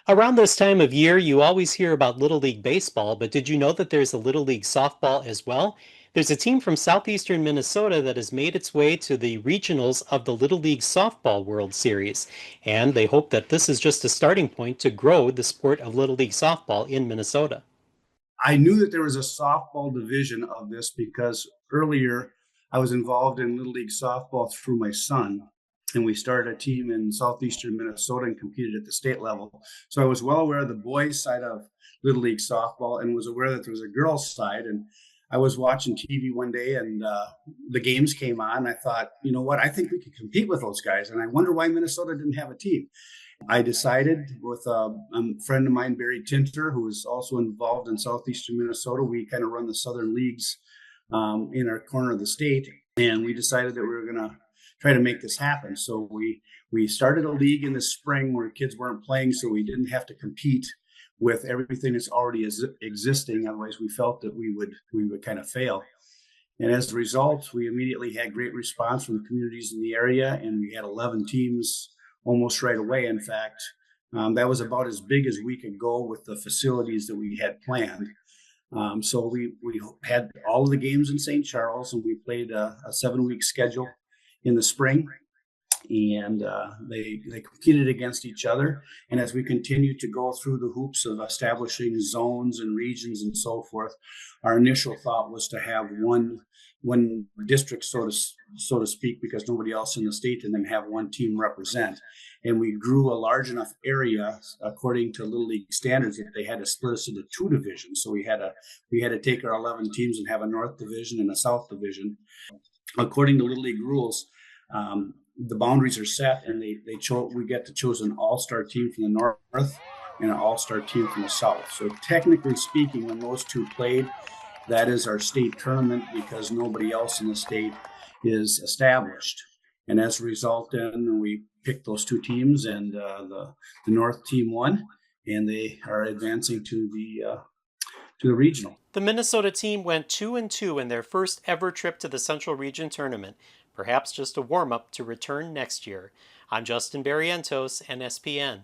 Around this time of year, you always hear about Little League Baseball, but did you know that there's a Little League Softball as well? There's a team from southeastern Minnesota that has made its way to the regionals of the Little League Softball World Series, and they hope that this is just a starting point to grow the sport of Little League Softball in Minnesota. I knew that there was a softball division of this because earlier I was involved in Little League softball through my son, and we started a team in southeastern Minnesota and competed at the state level. So I was well aware of the boys' side of Little League softball and was aware that there was a girls' side. And I was watching TV one day and the games came on. I thought, you know what, I think we could compete with those guys. And I wonder why Minnesota didn't have a team. I decided with a friend of mine, Barry Tinter, who is also involved in southeastern Minnesota. We kind of run the Southern Leagues in our corner of the state, and we decided that we were going to try to make this happen. So we started a league in the spring where kids weren't playing, so we didn't have to compete with everything that's already existing. Otherwise, we felt that we would kind of fail. And as a result, we immediately had great response from the communities in the area, and we had 11 teams almost right away. In fact, that was about as big as we could go with the facilities that we had planned. So we had all of the games in St. Charles, and we played a 7-week schedule in the spring, and they competed against each other. And as we continued to go through the hoops of establishing zones and regions and so forth, our initial thought was to have one district, so to speak, because nobody else in the state, and then have one team represent. And we grew a large enough area according to Little League standards that they had to split us into two divisions. So we had to take our 11 teams and have a North Division and a South Division. According to Little League rules, the boundaries are set, and we get to choose an all-star team from the north and an all-star team from the south. So technically speaking, when those two played, that is our state tournament because nobody else in the state is established. And as a result, then we picked those two teams, and the North team won, and they are advancing to the regional. The Minnesota team went 2-2 in their first ever trip to the Central Region Tournament, perhaps just a warm up to return next year. I'm Justin Barrientos, NSPN.